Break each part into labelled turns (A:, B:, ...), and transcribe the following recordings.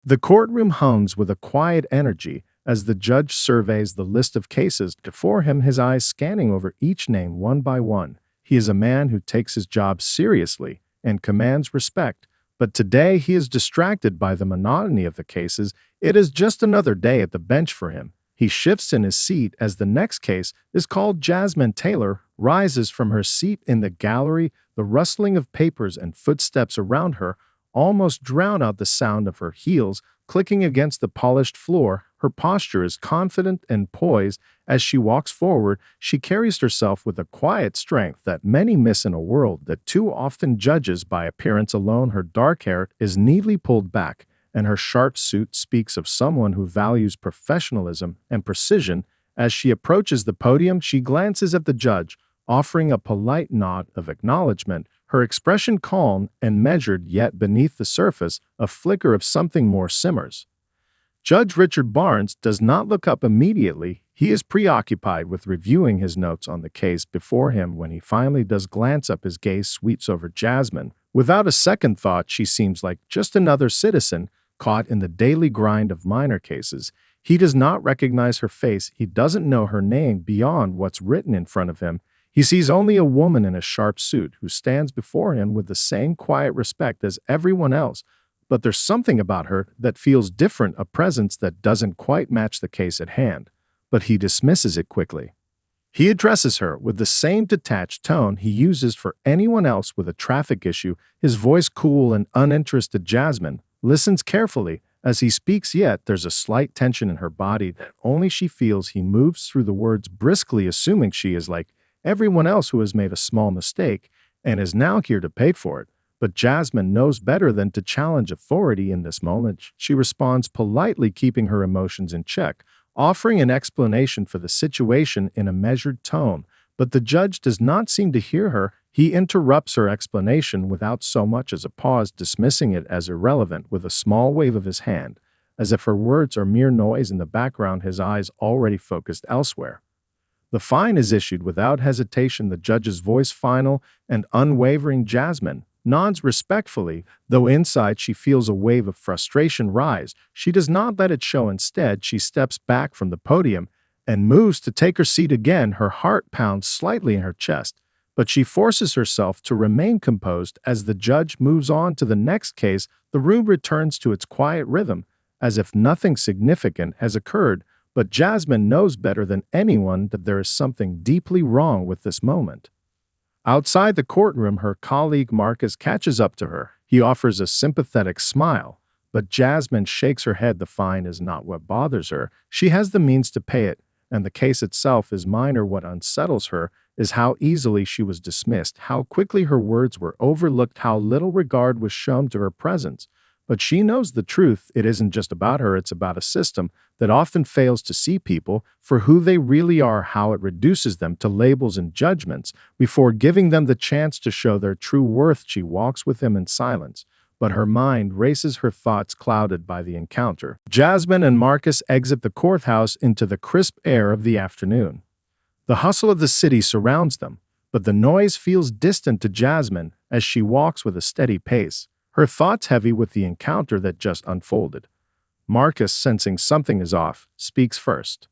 A: The courtroom hums with a quiet energy as the judge surveys the list of cases before him, his eyes scanning over each name one by one. He is a man who takes his job seriously and commands respect, but today he is distracted by the monotony of the cases. It is just another day at the bench for him. He shifts in his seat as the next case is called. Jasmine Taylor rises from her seat in the gallery. The rustling of papers and footsteps around her almost drown out the sound of her heels clicking against the polished floor. Her posture is confident and poised as she walks forward. She carries herself with a quiet strength that many miss in a world that too often judges by appearance alone. Her dark hair is neatly pulled back, and her sharp suit speaks of someone who values professionalism and precision. As she approaches the podium, she glances at the judge, offering a polite nod of acknowledgement, her expression calm and measured, yet beneath the surface, a flicker of something more simmers. Judge Richard Barnes does not look up immediately. He is preoccupied with reviewing his notes on the case before him. When he finally does glance up, his gaze sweeps over Jasmine. Without a second thought, she seems like just another citizen caught in the daily grind of minor cases. He does not recognize her face. He doesn't know her name beyond what's written in front of him. He sees only a woman in a sharp suit who stands before him with the same quiet respect as everyone else. But there's something about her that feels different, a presence that doesn't quite match the case at hand. But he dismisses it quickly. He addresses her with the same detached tone he uses for anyone else with a traffic issue, his voice cool and uninterested. Jasmine listens carefully as he speaks, yet there's a slight tension in her body that only she feels. He moves through the words briskly, assuming she is like everyone else who has made a small mistake and is now here to pay for it. But Jasmine knows better than to challenge authority in this moment. She responds politely, keeping her emotions in check, offering an explanation for the situation in a measured tone. But the judge does not seem to hear her. He interrupts her explanation without so much as a pause, dismissing it as irrelevant with a small wave of his hand, as if her words are mere noise in the background, his eyes already focused elsewhere. The fine is issued without hesitation, the judge's voice final and unwavering. Jasmine nods respectfully, though inside she feels a wave of frustration rise. She does not let it show. Instead, she steps back from the podium and moves to take her seat again. Her heart pounds slightly in her chest, but she forces herself to remain composed as the judge moves on to the next case. The room returns to its quiet rhythm, as if nothing significant has occurred. But Jasmine knows better than anyone that there is something deeply wrong with this moment. Outside the courtroom, her colleague Marcus catches up to her. He offers a sympathetic smile, but Jasmine shakes her head. The fine is not what bothers her. She has the means to pay it, and the case itself is minor. What unsettles her is how easily she was dismissed, how quickly her words were overlooked, how little regard was shown to her presence. But she knows the truth. It isn't just about her, it's about a system that often fails to see people for who they really are, how it reduces them to labels and judgments before giving them the chance to show their true worth. She walks with him in silence, but her mind races, her thoughts clouded by the encounter. Jasmine and Marcus exit the courthouse into the crisp air of the afternoon. The hustle of the city surrounds them, but the noise feels distant to Jasmine as she walks with a steady pace, her thoughts heavy with the encounter that just unfolded. Marcus, sensing something is off, speaks first.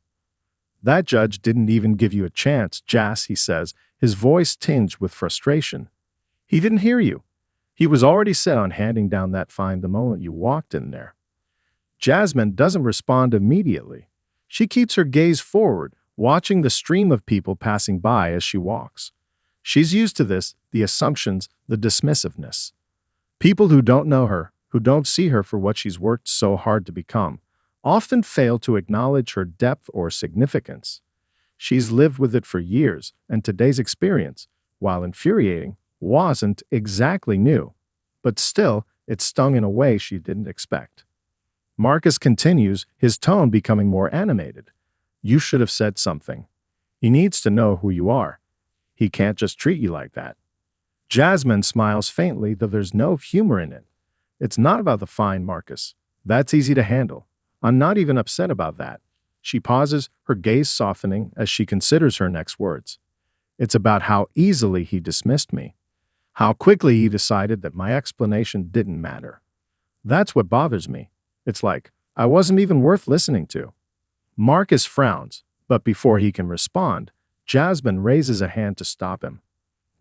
A: "That judge didn't even give you a chance, Jas," he says, his voice tinged with frustration. "He didn't hear you. He was already set on handing down that fine the moment you walked in there." Jasmine doesn't respond immediately. She keeps her gaze forward, watching the stream of people passing by as she walks. She's used to this, the assumptions, the dismissiveness. People who don't know her, who don't see her for what she's worked so hard to become, often fail to acknowledge her depth or significance. She's lived with it for years, and today's experience, while infuriating, wasn't exactly new. But still, it stung in a way she didn't expect. Marcus continues, his tone becoming more animated. "You should have said something. He needs to know who you are. He can't just treat you like that." Jasmine smiles faintly, though there's no humor in it. "It's not about the fine, Marcus. That's easy to handle. I'm not even upset about that." She pauses, her gaze softening as she considers her next words. "It's about how easily he dismissed me. How quickly he decided that my explanation didn't matter. That's what bothers me. It's like, I wasn't even worth listening to. Marcus frowns, but before he can respond, Jasmine raises a hand to stop him.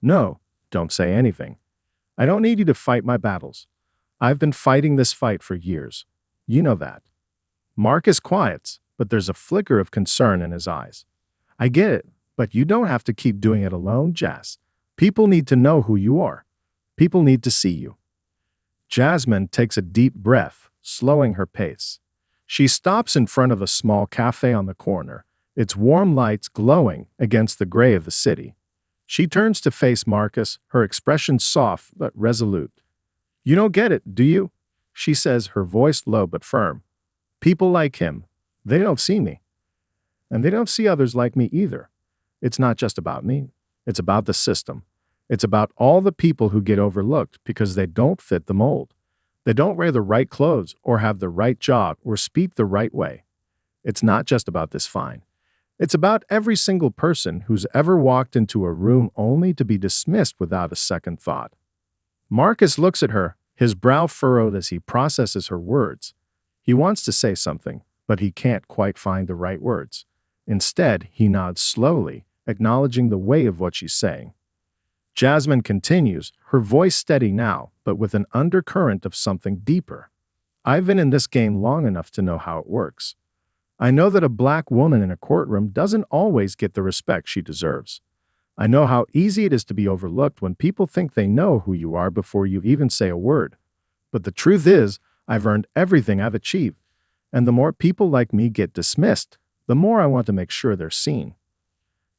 A: No, don't say anything. I don't need you to fight my battles. I've been fighting this fight for years. You know that. Marcus quiets, but there's a flicker of concern in his eyes. I get it, but you don't have to keep doing it alone, Jas. People need to know who you are. People need to see you. Jasmine takes a deep breath, slowing her pace. She stops in front of a small cafe on the corner, its warm lights glowing against the gray of the city. She turns to face Marcus, her expression soft but resolute. You don't get it, do you? She says, her voice low but firm. People like him, they don't see me. And they don't see others like me either. It's not just about me. It's about the system. It's about all the people who get overlooked because they don't fit the mold. They don't wear the right clothes or have the right job or speak the right way. It's not just about this fine. It's about every single person who's ever walked into a room only to be dismissed without a second thought. Marcus looks at her, his brow furrowed as he processes her words. He wants to say something, but he can't quite find the right words. Instead, he nods slowly, acknowledging the weight of what she's saying. Jasmine continues, her voice steady now, but with an undercurrent of something deeper. I've been in this game long enough to know how it works. I know that a black woman in a courtroom doesn't always get the respect she deserves. I know how easy it is to be overlooked when people think they know who you are before you even say a word. But the truth is, I've earned everything I've achieved. And the more people like me get dismissed, the more I want to make sure they're seen.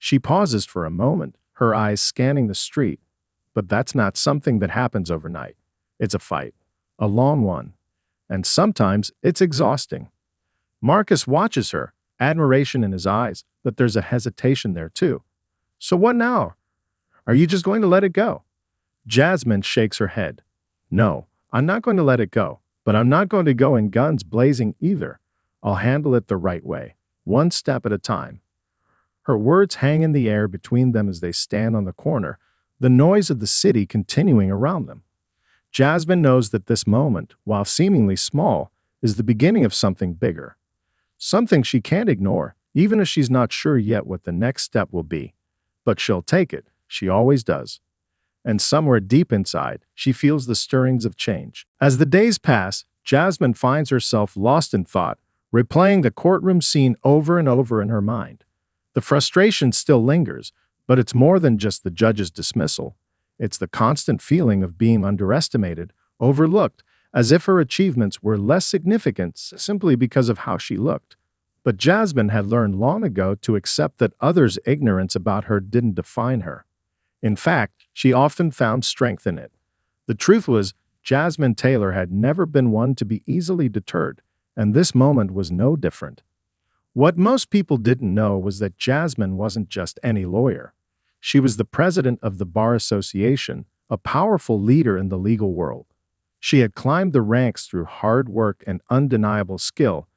A: She pauses for a moment, her eyes scanning the street. But that's not something that happens overnight. It's a fight, a long one. And sometimes it's exhausting. Marcus watches her, admiration in his eyes, but there's a hesitation there too. So what now? Are you just going to let it go? Jasmine shakes her head. No, I'm not going to let it go, but I'm not going to go in guns blazing either. I'll handle it the right way, one step at a time. Her words hang in the air between them as they stand on the corner, the noise of the city continuing around them. Jasmine knows that this moment, while seemingly small, is the beginning of something bigger. Something she can't ignore, even if she's not sure yet what the next step will be. But she'll take it, she always does. And somewhere deep inside, she feels the stirrings of change. As the days pass, Jasmine finds herself lost in thought, replaying the courtroom scene over and over in her mind. The frustration still lingers, but it's more than just the judge's dismissal. It's the constant feeling of being underestimated, overlooked, as if her achievements were less significant simply because of how she looked. But Jasmine had learned long ago to accept that others' ignorance about her didn't define her. In fact, she often found strength in it. The truth was, Jasmine Taylor had never been one to be easily deterred, and this moment was no different. What most people didn't know was that Jasmine wasn't just any lawyer. She was the president of the Bar Association, a powerful leader in the legal world. She had climbed the ranks through hard work and undeniable skill,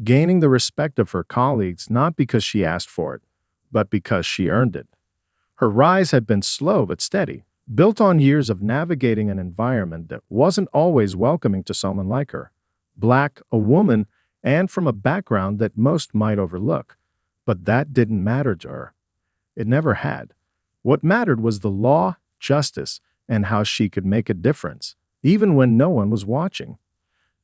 A: gaining the respect of her colleagues not because she asked for it, but because she earned it. Her rise had been slow but steady, built on years of navigating an environment that wasn't always welcoming to someone like her. Black, a woman, and from a background that most might overlook. But that didn't matter to her. It never had. What mattered was the law, justice, and how she could make a difference, even when no one was watching.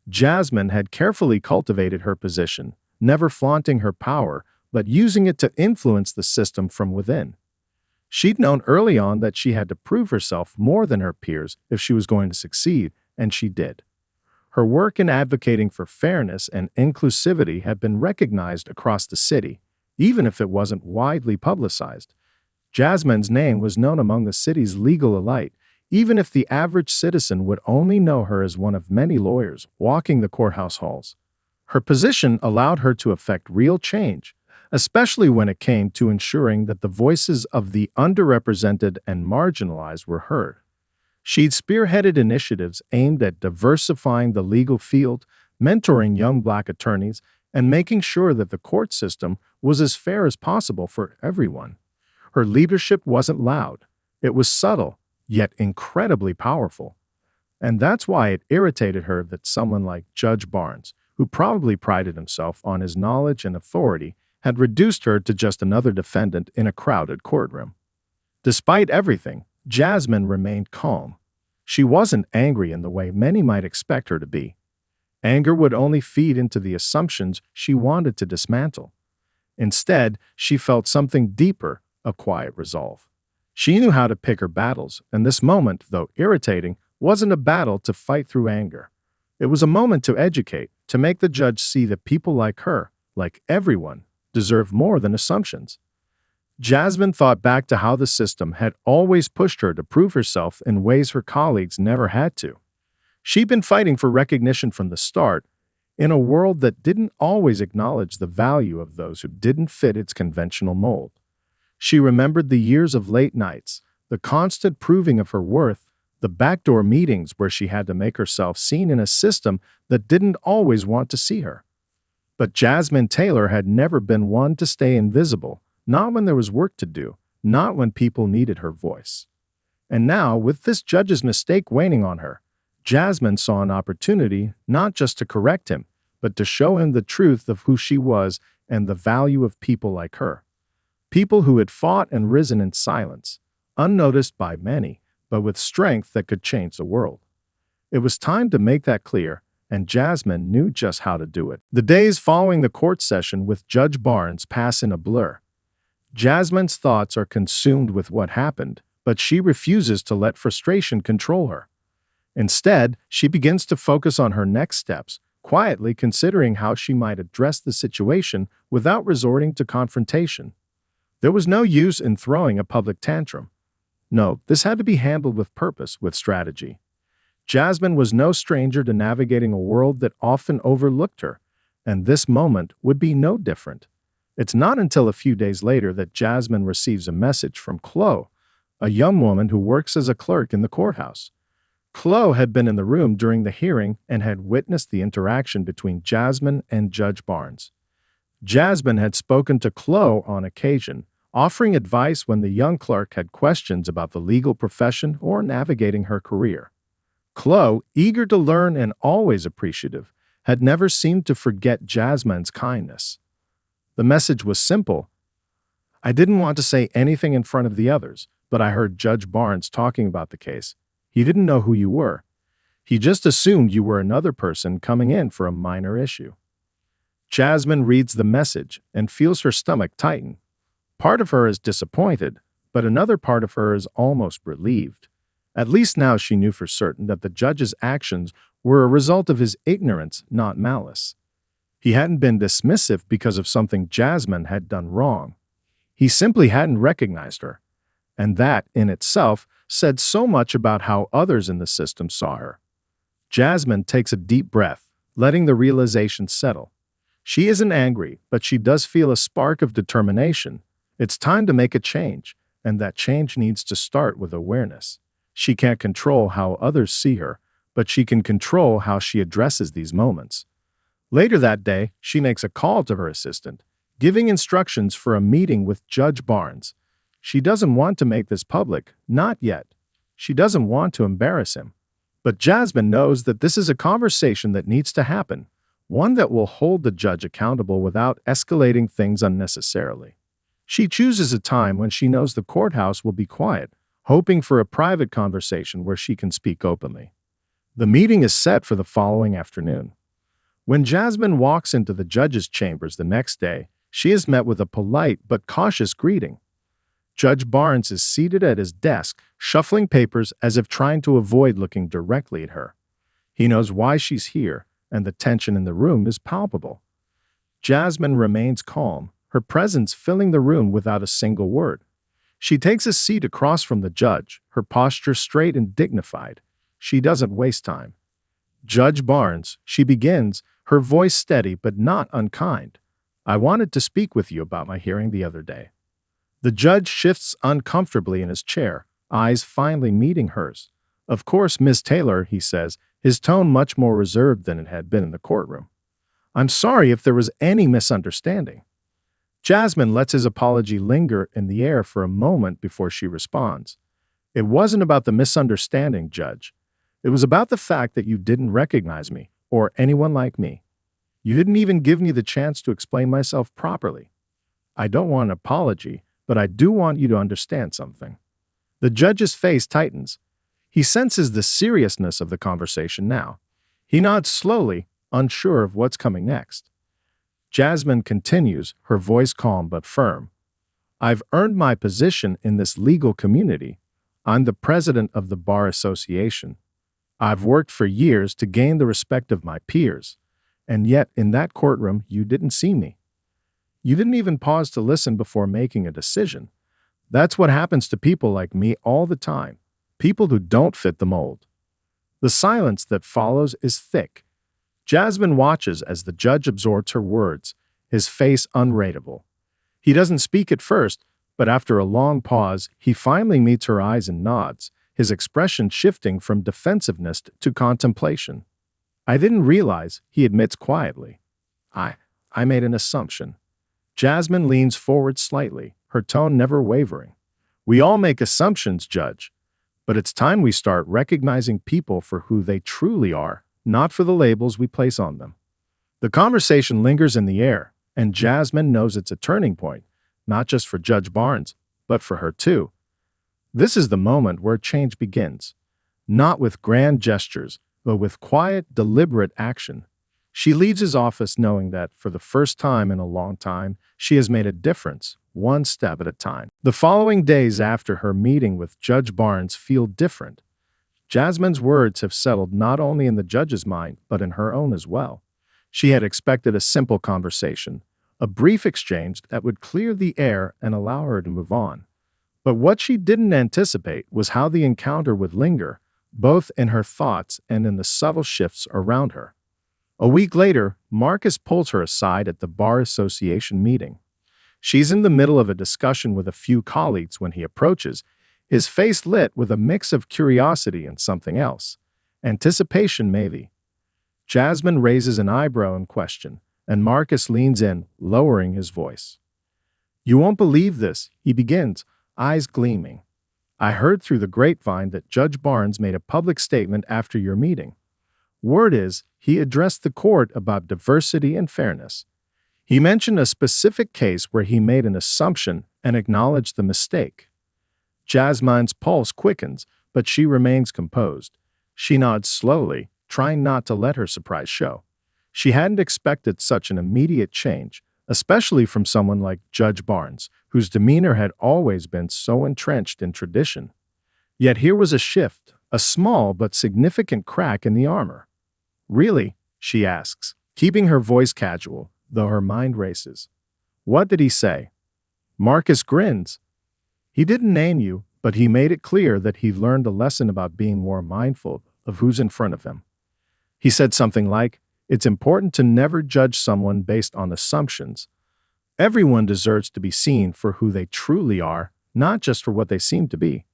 A: Jasmine had carefully cultivated her position, never flaunting her power, but using it to influence the system from within. She'd known early on that she had to prove herself more than her peers if she was going to succeed, and she did. Her work in advocating for fairness and inclusivity had been recognized across the city, even if it wasn't widely publicized. Jasmine's name was known among the city's legal elite, even if the average citizen would only know her as one of many lawyers walking the courthouse halls. Her position allowed her to effect real change, especially when it came to ensuring that the voices of the underrepresented and marginalized were heard. She'd spearheaded initiatives aimed at diversifying the legal field, mentoring young Black attorneys, and making sure that the court system was as fair as possible for everyone. Her leadership wasn't loud. It was subtle, yet incredibly powerful. And that's why it irritated her that someone like Judge Barnes, who probably prided himself on his knowledge and authority, had reduced her to just another defendant in a crowded courtroom. Despite everything, Jasmine remained calm. She wasn't angry in the way many might expect her to be. Anger would only feed into the assumptions she wanted to dismantle. Instead, she felt something deeper, a quiet resolve. She knew how to pick her battles, and this moment, though irritating, wasn't a battle to fight through anger. It was a moment to educate, to make the judge see that people like her, like everyone, deserve more than assumptions. Jasmine thought back to how the system had always pushed her to prove herself in ways her colleagues never had to. She'd been fighting for recognition from the start, in a world that didn't always acknowledge the value of those who didn't fit its conventional mold. She remembered the years of late nights, the constant proving of her worth, the backdoor meetings where she had to make herself seen in a system that didn't always want to see her. But Jasmine Taylor had never been one to stay invisible, not when there was work to do, not when people needed her voice. And now, with this judge's mistake waning on her, Jasmine saw an opportunity not just to correct him, but to show him the truth of who she was and the value of people like her. People who had fought and risen in silence, unnoticed by many, but with strength that could change the world. It was time to make that clear, and Jasmine knew just how to do it. The days following the court session with Judge Barnes pass in a blur. Jasmine's thoughts are consumed with what happened, but she refuses to let frustration control her. Instead, she begins to focus on her next steps, quietly considering how she might address the situation without resorting to confrontation. There was no use in throwing a public tantrum. No, this had to be handled with purpose, with strategy. Jasmine was no stranger to navigating a world that often overlooked her, and this moment would be no different. It's not until a few days later that Jasmine receives a message from Chloe, a young woman who works as a clerk in the courthouse. Chloe had been in the room during the hearing and had witnessed the interaction between Jasmine and Judge Barnes. Jasmine had spoken to Chloe on occasion, offering advice when the young clerk had questions about the legal profession or navigating her career. Chloe, eager to learn and always appreciative, had never seemed to forget Jasmine's kindness. The message was simple. I didn't want to say anything in front of the others, but I heard Judge Barnes talking about the case. He didn't know who you were. He just assumed you were another person coming in for a minor issue. Jasmine reads the message and feels her stomach tighten. Part of her is disappointed, but another part of her is almost relieved. At least now she knew for certain that the judge's actions were a result of his ignorance, not malice. He hadn't been dismissive because of something Jasmine had done wrong. He simply hadn't recognized her. And that, in itself, said so much about how others in the system saw her. Jasmine takes a deep breath, letting the realization settle. She isn't angry, but she does feel a spark of determination. It's time to make a change, and that change needs to start with awareness. She can't control how others see her, but she can control how she addresses these moments. Later that day, she makes a call to her assistant, giving instructions for a meeting with Judge Barnes. She doesn't want to make this public, not yet. She doesn't want to embarrass him. But Jasmine knows that this is a conversation that needs to happen, one that will hold the judge accountable without escalating things unnecessarily. She chooses a time when she knows the courthouse will be quiet, hoping for a private conversation where she can speak openly. The meeting is set for the following afternoon. When Jasmine walks into the judge's chambers the next day, she is met with a polite but cautious greeting. Judge Barnes is seated at his desk, shuffling papers as if trying to avoid looking directly at her. He knows why she's here, and the tension in the room is palpable. Jasmine remains calm, her presence filling the room without a single word. She takes a seat across from the judge, her posture straight and dignified. She doesn't waste time. Judge Barnes, she begins, her voice steady but not unkind. I wanted to speak with you about my hearing the other day. The judge shifts uncomfortably in his chair, eyes finally meeting hers. Of course, Miss Taylor, he says, his tone much more reserved than it had been in the courtroom. I'm sorry if there was any misunderstanding. Jasmine lets his apology linger in the air for a moment before she responds. It wasn't about the misunderstanding, Judge. It was about the fact that you didn't recognize me, or anyone like me. You didn't even give me the chance to explain myself properly. I don't want an apology, but I do want you to understand something." The judge's face tightens. He senses the seriousness of the conversation now. He nods slowly, unsure of what's coming next. Jasmine continues, her voice calm but firm. "I've earned my position in this legal community. I'm the president of the Bar Association. I've worked for years to gain the respect of my peers. And yet, in that courtroom, you didn't see me. You didn't even pause to listen before making a decision. That's what happens to people like me all the time, people who don't fit the mold." The silence that follows is thick. Jasmine watches as the judge absorbs her words, his face unreadable. He doesn't speak at first, but after a long pause, he finally meets her eyes and nods, his expression shifting from defensiveness to contemplation. "I didn't realize," he admits quietly. I made an assumption." Jasmine leans forward slightly, her tone never wavering. "We all make assumptions, Judge. But it's time we start recognizing people for who they truly are, not for the labels we place on them." The conversation lingers in the air, and Jasmine knows it's a turning point, not just for Judge Barnes, but for her too. This is the moment where change begins, not with grand gestures, but with quiet, deliberate action. She leaves his office knowing that, for the first time in a long time, she has made a difference, one step at a time. The following days after her meeting with Judge Barnes feel different. Jasmine's words have settled not only in the judge's mind, but in her own as well. She had expected a simple conversation, a brief exchange that would clear the air and allow her to move on. But what she didn't anticipate was how the encounter would linger, both in her thoughts and in the subtle shifts around her. A week later, Marcus pulls her aside at the Bar Association meeting. She's in the middle of a discussion with a few colleagues when he approaches, his face lit with a mix of curiosity and something else. Anticipation, maybe. Jasmine raises an eyebrow in question, and Marcus leans in, lowering his voice. "You won't believe this," he begins, eyes gleaming. "I heard through the grapevine that Judge Barnes made a public statement after your meeting. Word is, he addressed the court about diversity and fairness. He mentioned a specific case where he made an assumption and acknowledged the mistake." Jasmine's pulse quickens, but she remains composed. She nods slowly, trying not to let her surprise show. She hadn't expected such an immediate change, especially from someone like Judge Barnes, whose demeanor had always been so entrenched in tradition. Yet here was a shift, a small but significant crack in the armor. "Really?" she asks, keeping her voice casual, though her mind races. "What did he say?" Marcus grins. "He didn't name you, but he made it clear that he learned a lesson about being more mindful of who's in front of him. He said something like, 'It's important to never judge someone based on assumptions. Everyone deserves to be seen for who they truly are, not just for what they seem to be.'"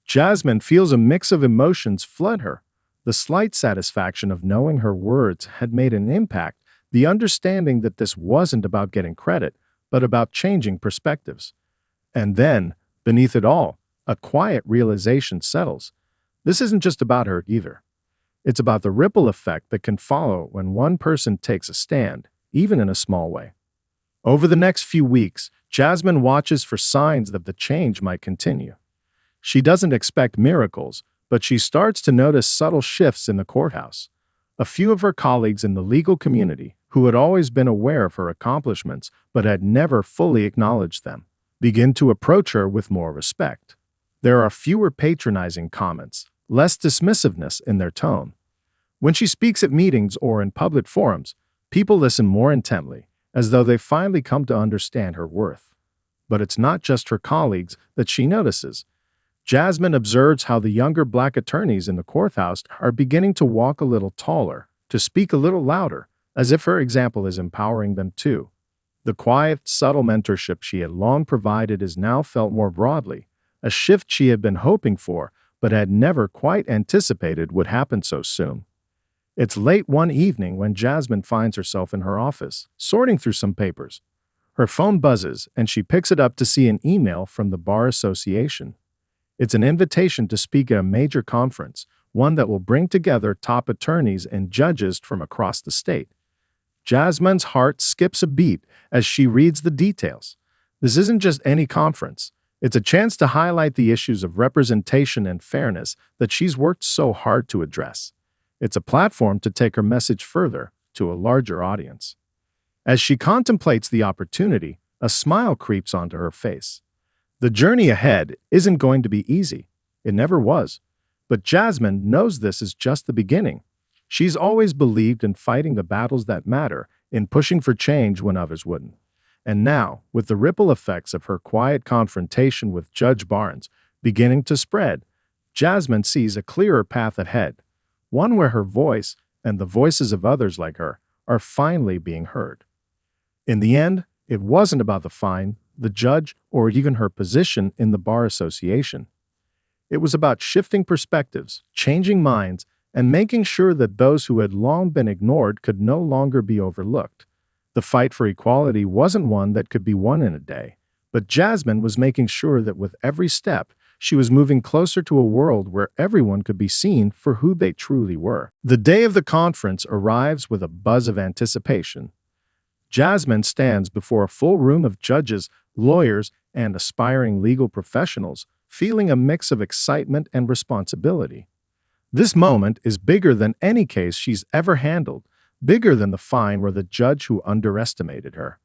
A: Jasmine feels a mix of emotions flood her. The slight satisfaction of knowing her words had made an impact, the understanding that this wasn't about getting credit, but about changing perspectives. And then, beneath it all, a quiet realization settles. This isn't just about her either. It's about the ripple effect that can follow when one person takes a stand, even in a small way. Over the next few weeks, Jasmine watches for signs that the change might continue. She doesn't expect miracles, but she starts to notice subtle shifts in the courthouse. A few of her colleagues in the legal community, who had always been aware of her accomplishments but had never fully acknowledged them, begin to approach her with more respect. There are fewer patronizing comments, less dismissiveness in their tone. When she speaks at meetings or in public forums, people listen more intently, as though they finally come to understand her worth. But it's not just her colleagues that she notices. Jasmine observes how the younger black attorneys in the courthouse are beginning to walk a little taller, to speak a little louder, as if her example is empowering them too. The quiet, subtle mentorship she had long provided is now felt more broadly, a shift she had been hoping for but had never quite anticipated would happen so soon. It's late one evening when Jasmine finds herself in her office, sorting through some papers. Her phone buzzes, and she picks it up to see an email from the Bar Association. It's an invitation to speak at a major conference, one that will bring together top attorneys and judges from across the state. Jasmine's heart skips a beat as she reads the details. This isn't just any conference. It's a chance to highlight the issues of representation and fairness that she's worked so hard to address. It's a platform to take her message further to a larger audience. As she contemplates the opportunity, a smile creeps onto her face. The journey ahead isn't going to be easy. It never was. But Jasmine knows this is just the beginning. She's always believed in fighting the battles that matter, in pushing for change when others wouldn't. And now, with the ripple effects of her quiet confrontation with Judge Barnes beginning to spread, Jasmine sees a clearer path ahead, one where her voice and the voices of others like her are finally being heard. In the end, it wasn't about the fine, the judge, or even her position in the Bar Association. It was about shifting perspectives, changing minds, and making sure that those who had long been ignored could no longer be overlooked. The fight for equality wasn't one that could be won in a day, but Jasmine was making sure that with every step, she was moving closer to a world where everyone could be seen for who they truly were. The day of the conference arrives with a buzz of anticipation. Jasmine stands before a full room of judges, lawyers, and aspiring legal professionals, feeling a mix of excitement and responsibility. This moment is bigger than any case she's ever handled, bigger than the fine or the judge who underestimated her.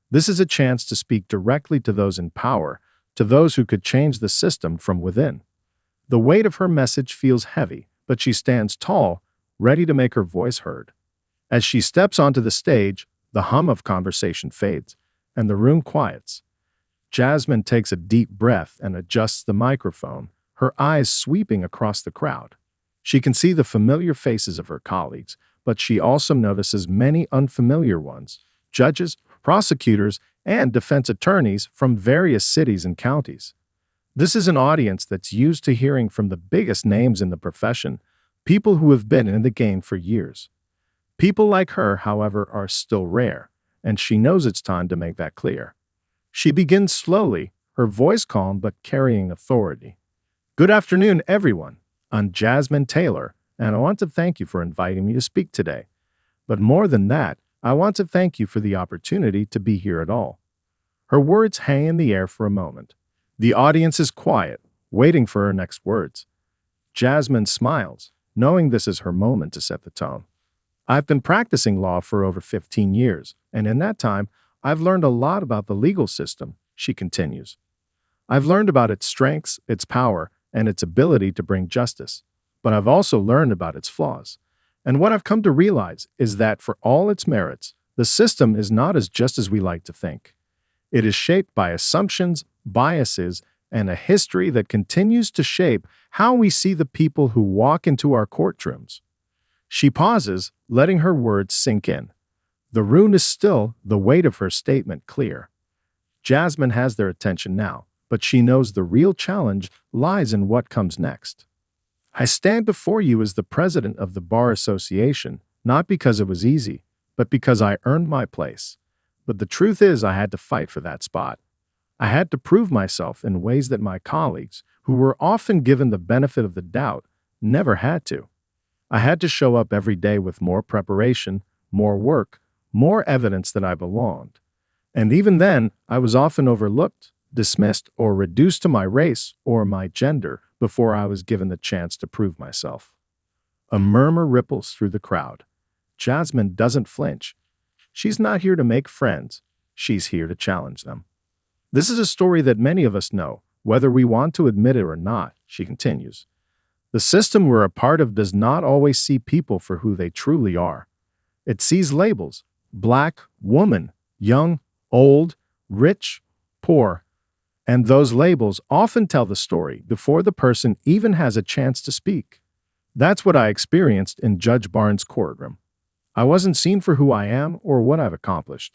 A: This is a chance to speak directly to those in power, to those who could change the system from within. The weight of her message feels heavy, but she stands tall, ready to make her voice heard. As she steps onto the stage, the hum of conversation fades, and the room quiets. Jasmine takes a deep breath and adjusts the microphone, her eyes sweeping across the crowd. She can see the familiar faces of her colleagues, but she also notices many unfamiliar ones: judges, prosecutors, and defense attorneys from various cities and counties. This is an audience that's used to hearing from the biggest names in the profession, people who have been in the game for years. People like her, however, are still rare, and she knows it's time to make that clear. She begins slowly, her voice calm but carrying authority. Good afternoon, everyone. I'm Jasmine Taylor, and I want to thank you for inviting me to speak today. But more than that, I want to thank you for the opportunity to be here at all. Her words hang in the air for a moment. The audience is quiet, waiting for her next words. Jasmine smiles, knowing this is her moment to set the tone. I've been practicing law for over 15 years, and in that time, I've learned a lot about the legal system, she continues. I've learned about its strengths, its power, and its ability to bring justice. But I've also learned about its flaws. And what I've come to realize is that for all its merits, the system is not as just as we like to think. It is shaped by assumptions, biases, and a history that continues to shape how we see the people who walk into our courtrooms. She pauses, letting her words sink in. The room is still, the weight of her statement clear. Jasmine has their attention now, but she knows the real challenge lies in what comes next. I stand before you as the president of the Bar Association, not because it was easy, but because I earned my place. But the truth is I had to fight for that spot. I had to prove myself in ways that my colleagues, who were often given the benefit of the doubt, never had to. I had to show up every day with more preparation, more work, more evidence that I belonged. And even then, I was often overlooked, dismissed, or reduced to my race or my gender before I was given the chance to prove myself. A murmur ripples through the crowd. Jasmine doesn't flinch. She's not here to make friends. She's here to challenge them. This is a story that many of us know, whether we want to admit it or not, she continues. The system we're a part of does not always see people for who they truly are. It sees labels: black, woman, young, old, rich, poor. And those labels often tell the story before the person even has a chance to speak. That's what I experienced in Judge Barnes' courtroom. I wasn't seen for who I am or what I've accomplished.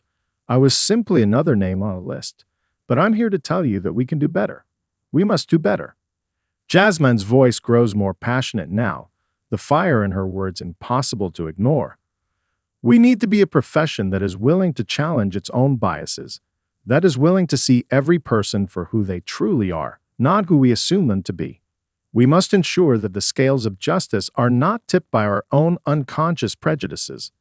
A: I was simply another name on a list. But I'm here to tell you that we can do better. We must do better. Jasmine's voice grows more passionate now, the fire in her words impossible to ignore. We need to be a profession that is willing to challenge its own biases, that is willing to see every person for who they truly are, not who we assume them to be. We must ensure that the scales of justice are not tipped by our own unconscious prejudices.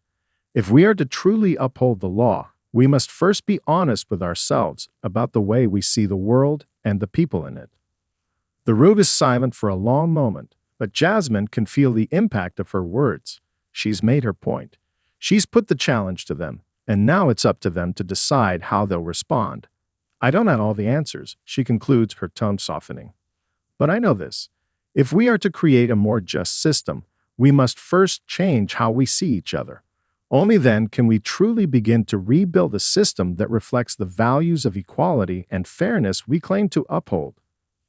A: If we are to truly uphold the law, we must first be honest with ourselves about the way we see the world and the people in it. The room is silent for a long moment, but Jasmine can feel the impact of her words. She's made her point. She's put the challenge to them, and now it's up to them to decide how they'll respond. I don't have all the answers, she concludes, her tone softening. But I know this. If we are to create a more just system, we must first change how we see each other. Only then can we truly begin to rebuild a system that reflects the values of equality and fairness we claim to uphold.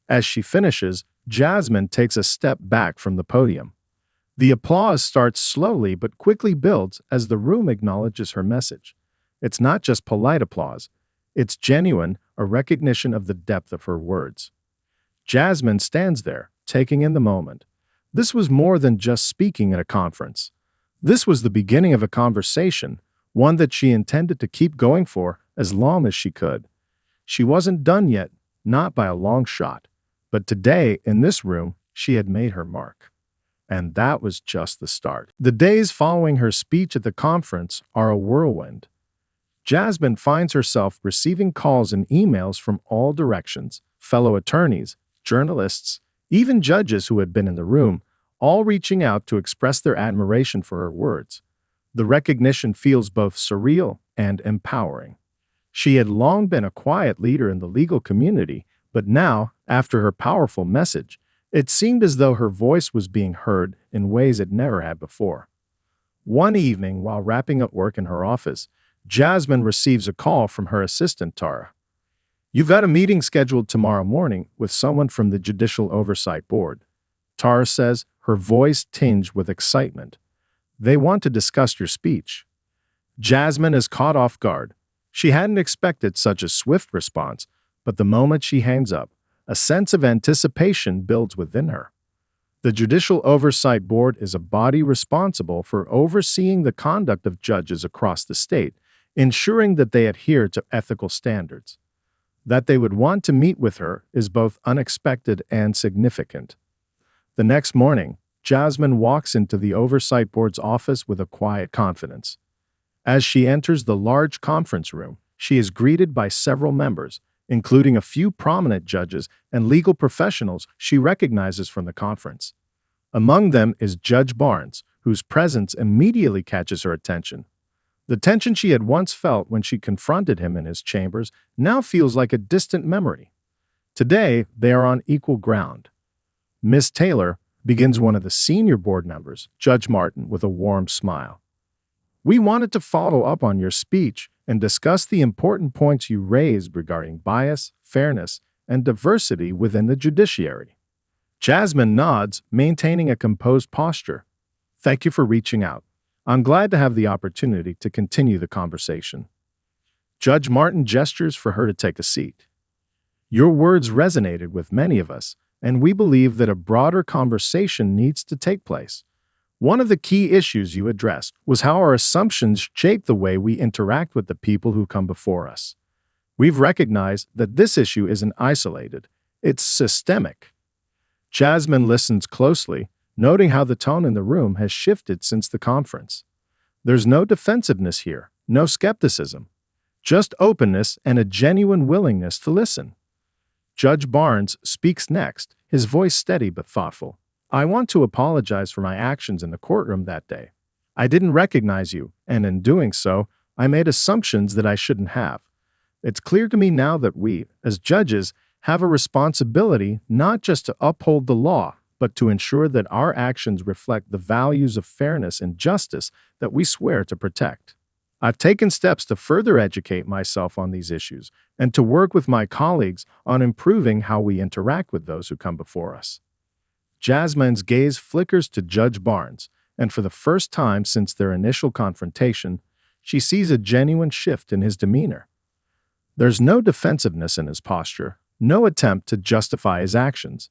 A: As she finishes, Jasmine takes a step back from the podium. The applause starts slowly but quickly builds as the room acknowledges her message. It's not just polite applause. It's genuine, a recognition of the depth of her words. Jasmine stands there, taking in the moment. This was more than just speaking at a conference. This was the beginning of a conversation, one that she intended to keep going for as long as she could. She wasn't done yet, not by a long shot. But today, in this room, she had made her mark. And that was just the start. The days following her speech at the conference are a whirlwind. Jasmine finds herself receiving calls and emails from all directions, fellow attorneys, journalists, even judges who had been in the room, all reaching out to express their admiration for her words. The recognition feels both surreal and empowering. She had long been a quiet leader in the legal community, but now, after her powerful message, it seemed as though her voice was being heard in ways it never had before. One evening, while wrapping up work in her office, Jasmine receives a call from her assistant, Tara. "You've got a meeting scheduled tomorrow morning with someone from the Judicial Oversight Board," Tara says, her voice tinged with excitement. "They want to discuss your speech." Jasmine is caught off guard. She hadn't expected such a swift response, but the moment she hangs up, a sense of anticipation builds within her. The Judicial Oversight Board is a body responsible for overseeing the conduct of judges across the state, ensuring that they adhere to ethical standards. That they would want to meet with her is both unexpected and significant. The next morning, Jasmine walks into the Oversight Board's office with a quiet confidence. As she enters the large conference room, she is greeted by several members, including a few prominent judges and legal professionals she recognizes from the conference. Among them is Judge Barnes, whose presence immediately catches her attention. The tension she had once felt when she confronted him in his chambers now feels like a distant memory. Today, they are on equal ground. Miss Taylor, begins one of the senior board members, Judge Martin, with a warm smile. "We wanted to follow up on your speech and discuss the important points you raised regarding bias, fairness, and diversity within the judiciary." Jasmine nods, maintaining a composed posture. "Thank you for reaching out. I'm glad to have the opportunity to continue the conversation." Judge Martin gestures for her to take a seat. "Your words resonated with many of us, and we believe that a broader conversation needs to take place. One of the key issues you addressed was how our assumptions shape the way we interact with the people who come before us. We've recognized that this issue isn't isolated, it's systemic." Jasmine listens closely, noting how the tone in the room has shifted since the conference. There's no defensiveness here, no skepticism, just openness and a genuine willingness to listen. Judge Barnes speaks next, his voice steady but thoughtful. "I want to apologize for my actions in the courtroom that day. I didn't recognize you, and in doing so, I made assumptions that I shouldn't have. It's clear to me now that we, as judges, have a responsibility not just to uphold the law, but to ensure that our actions reflect the values of fairness and justice that we swear to protect. I've taken steps to further educate myself on these issues and to work with my colleagues on improving how we interact with those who come before us." Jasmine's gaze flickers to Judge Barnes, and for the first time since their initial confrontation, she sees a genuine shift in his demeanor. There's no defensiveness in his posture, no attempt to justify his actions.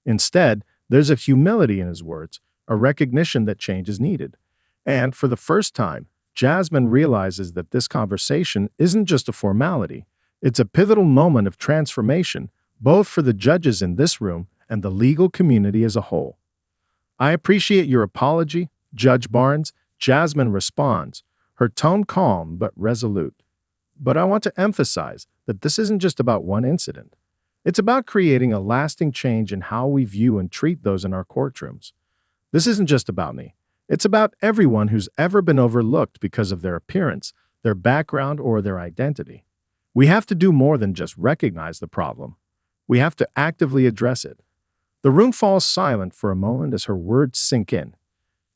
A: Instead, there's a humility in his words, a recognition that change is needed. And for the first time, Jasmine realizes that this conversation isn't just a formality, it's a pivotal moment of transformation, both for the judges in this room and the legal community as a whole. "I appreciate your apology, Judge Barnes," Jasmine responds, her tone calm but resolute. But I want to emphasize that this isn't just about one incident. It's about creating a lasting change in how we view and treat those in our courtrooms. This isn't just about me. It's about everyone who's ever been overlooked because of their appearance, their background, or their identity. We have to do more than just recognize the problem. We have to actively address it. The room falls silent for a moment as her words sink in.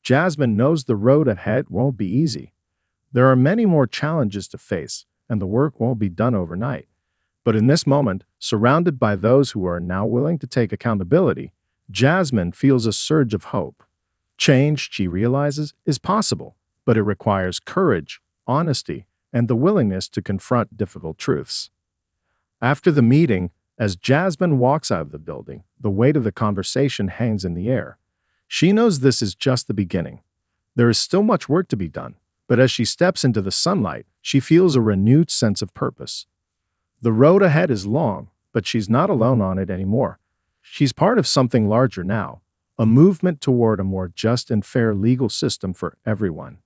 A: Jasmine knows the road ahead won't be easy. There are many more challenges to face, and the work won't be done overnight. But in this moment, surrounded by those who are now willing to take accountability, Jasmine feels a surge of hope. Change, she realizes, is possible, but it requires courage, honesty, and the willingness to confront difficult truths. After the meeting, as Jasmine walks out of the building, the weight of the conversation hangs in the air. She knows this is just the beginning. There is still much work to be done, but as she steps into the sunlight, she feels a renewed sense of purpose. The road ahead is long, but she's not alone on it anymore. She's part of something larger now, a movement toward a more just and fair legal system for everyone.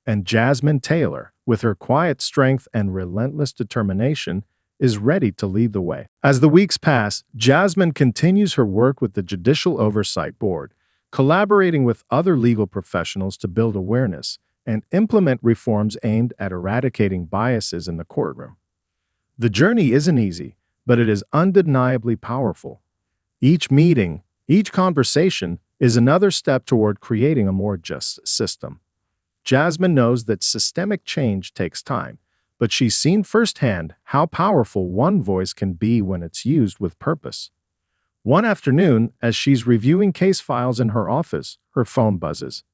A: And Jasmine Taylor, with her quiet strength and relentless determination, is ready to lead the way. As the weeks pass, Jasmine continues her work with the Judicial Oversight Board, collaborating with other legal professionals to build awareness and implement reforms aimed at eradicating biases in the courtroom. The journey isn't easy, but it is undeniably powerful. Each meeting, each conversation is another step toward creating a more just system. Jasmine knows that systemic change takes time, but she's seen firsthand how powerful one voice can be when it's used with purpose. One afternoon, as she's reviewing case files in her office, her phone buzzes.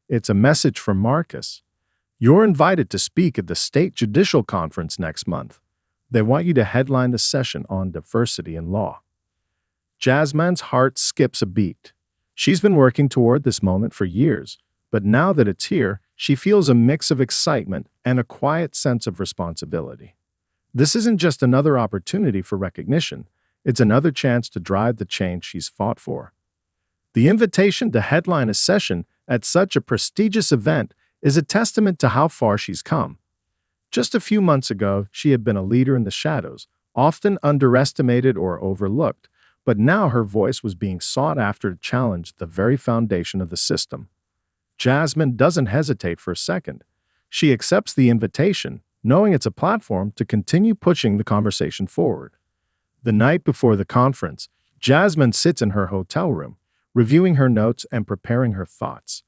A: It's a message from Marcus. "You're invited to speak at the State Judicial Conference next month. They want you to headline the session on diversity in law." Jasmine's heart skips a beat. She's been working toward this moment for years, but now that it's here, she feels a mix of excitement and a quiet sense of responsibility. This isn't just another opportunity for recognition, it's another chance to drive the change she's fought for. The invitation to headline a session at such a prestigious event is a testament to how far she's come. Just a few months ago, she had been a leader in the shadows, often underestimated or overlooked, but now her voice was being sought after to challenge the very foundation of the system. Jasmine doesn't hesitate for a second. She accepts the invitation, knowing it's a platform to continue pushing the conversation forward. The night before the conference, Jasmine sits in her hotel room, reviewing her notes and preparing her thoughts.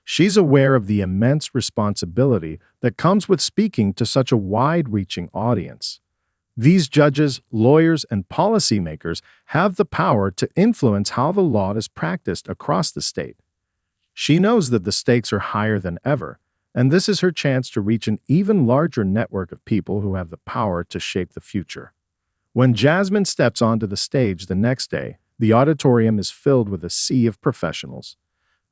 A: She's aware of the immense responsibility that comes with speaking to such a wide-reaching audience. These judges, lawyers, and policymakers have the power to influence how the law is practiced across the state. She knows that the stakes are higher than ever, and this is her chance to reach an even larger network of people who have the power to shape the future. When Jasmine steps onto the stage the next day, the auditorium is filled with a sea of professionals.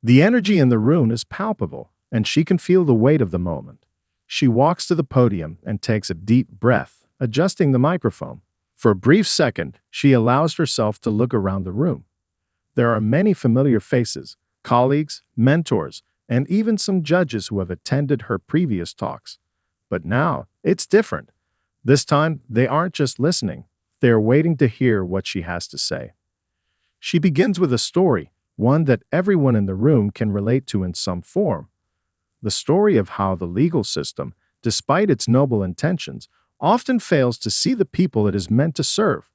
A: The energy in the room is palpable, and she can feel the weight of the moment. She walks to the podium and takes a deep breath, adjusting the microphone. For a brief second, she allows herself to look around the room. There are many familiar faces, colleagues, mentors, and even some judges who have attended her previous talks. But now, it's different. This time, they aren't just listening. They're waiting to hear what she has to say. She begins with a story, one that everyone in the room can relate to in some form. The story of how the legal system, despite its noble intentions, often fails to see the people it is meant to serve.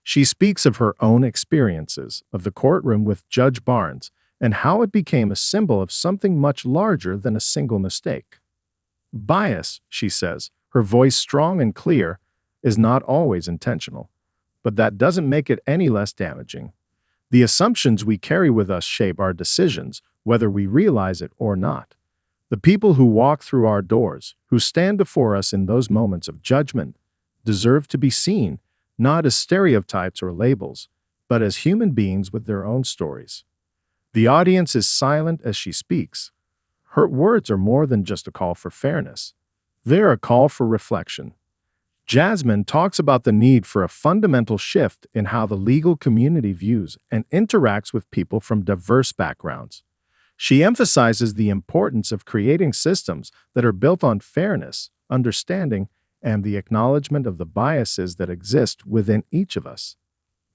A: She speaks of her own experiences, of the courtroom with Judge Barnes, and how it became a symbol of something much larger than a single mistake. Bias, she says, her voice strong and clear, is not always intentional, but that doesn't make it any less damaging. The assumptions we carry with us shape our decisions, whether we realize it or not. The people who walk through our doors, who stand before us in those moments of judgment, deserve to be seen, not as stereotypes or labels, but as human beings with their own stories. The audience is silent as she speaks. Her words are more than just a call for fairness. They're a call for reflection. Jasmine talks about the need for a fundamental shift in how the legal community views and interacts with people from diverse backgrounds. She emphasizes the importance of creating systems that are built on fairness, understanding, and the acknowledgement of the biases that exist within each of us.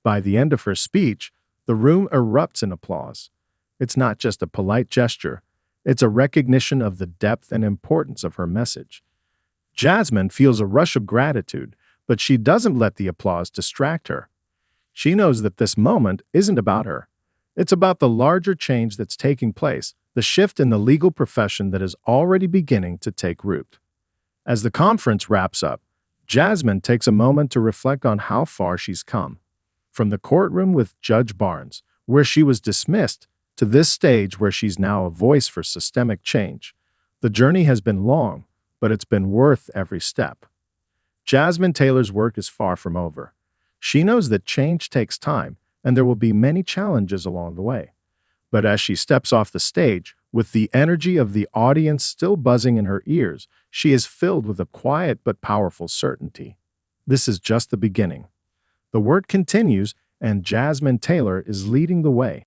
A: By the end of her speech, the room erupts in applause. It's not just a polite gesture, it's a recognition of the depth and importance of her message. Jasmine feels a rush of gratitude, but she doesn't let the applause distract her. She knows that this moment isn't about her. It's about the larger change that's taking place, the shift in the legal profession that is already beginning to take root. As the conference wraps up, Jasmine takes a moment to reflect on how far she's come. From the courtroom with Judge Barnes, where she was dismissed, to this stage where she's now a voice for systemic change. The journey has been long, but it's been worth every step. Jasmine Taylor's work is far from over. She knows that change takes time, and there will be many challenges along the way. But as she steps off the stage, with the energy of the audience still buzzing in her ears, she is filled with a quiet but powerful certainty. This is just the beginning. The work continues, and Jasmine Taylor is leading the way.